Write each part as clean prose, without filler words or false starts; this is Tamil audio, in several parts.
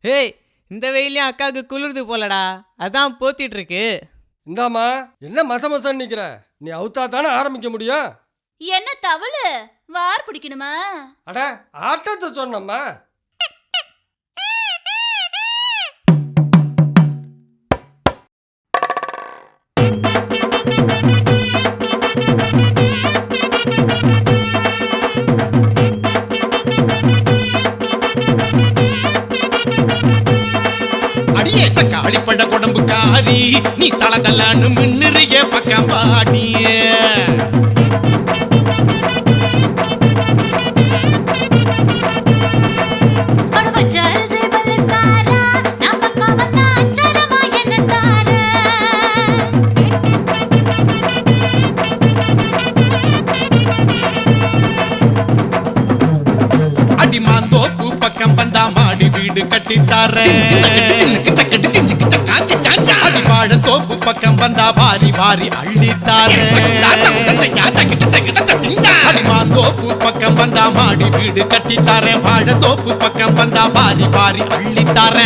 ஏய், இந்த வெயிலையும் அக்காவுக்கு குளிர்து போலடா, அதான் போத்திட்டு இருக்கு. இந்தாமா, என்ன மசமசன்னு நிக்கிற? நீ அவுத்தா தானே ஆரம்பிக்க முடியும். என்ன தவளு வார் பிடிக்கணுமா? அட ஆட்டத்தை சொன்னம்மா. அடியே தக்காளி பட கொடம்பு காரி, நீ தளதல்லான்னு மின்னுறிய பக்கம் பாடிய அடிமாந்தோப்பு பக்கம் வந்தா மாடி வீடு கட்டித்தார, அடி வாழ தோப்பு பக்கம் வந்தா வாரி வாரி அள்ளித்தார, அடிமாந்தோப்பு பக்கம் வந்தா மாடி வீடு கட்டித்தார, வாழ தோப்பு பக்கம் வந்தா வாரி வாரி அள்ளித்தார.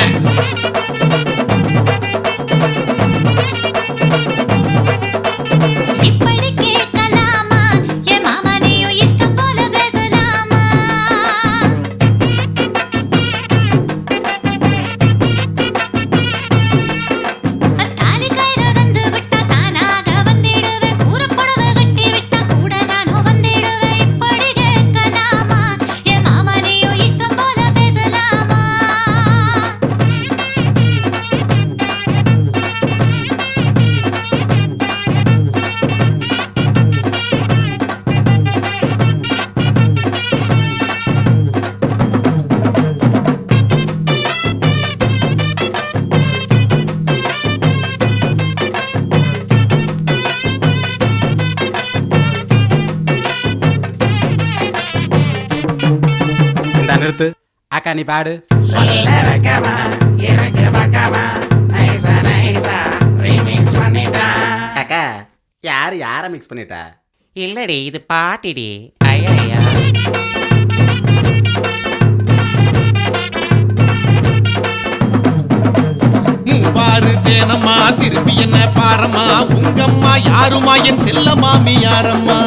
நிறுத்து அக்கா, நீ பாடு. அக்கா, யார மிக்ஸ் பண்ணிட்டா? இல்லடி, இது பாட்டிடி. ஐயா மூவாறு தேனம்மா திரும்பி என்ன பாரம்மா, உங்கம்மா யாருமா என் செல்ல மாமி யாரம்மா?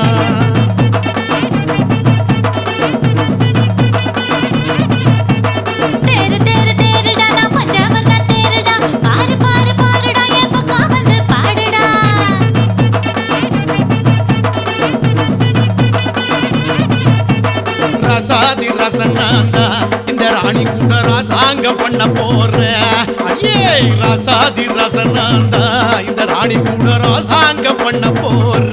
ரசாதி ரசனாந்தா இந்த ராணி கூட ராசாங்கம் பண்ண போற. ஐயே, ரசாதி ரசனாந்தா இந்த ராணி கூட ராசாங்கம் பண்ண போற.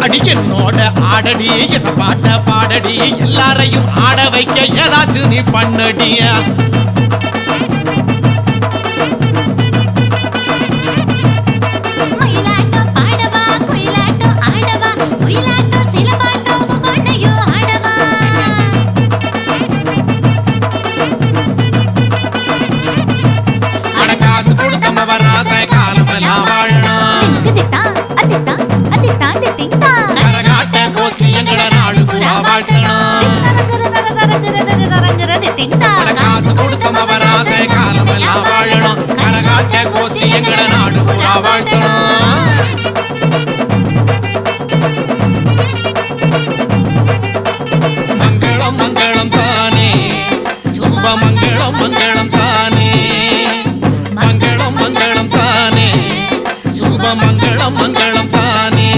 அடி என்னோட ஆடடி, எச பாட்ட பாடடி, எல்லாரையும் ஆட வைக்க ஏதாச்சும் நீ பண்ணடிய. காசு கொடுத்தம வராச காலமெல்லாம் வாழணும். கரகாட்ட கோஷ்டி எங்களை நாடு பூரா வாழ்த்தணும். காசு கொடுத்தம வராச காலமெல்லாம் வாழணும். கரகாட்ட கோஷ்டி எங்களை நாடு பூரா வாழ்த்தணும். மங்களம் மங்களம் தானே, சுப மங்களம் மங்களம் தானே, மங்களம் மங்களம் தானே, சுப மங்களம் மங்களம் தானே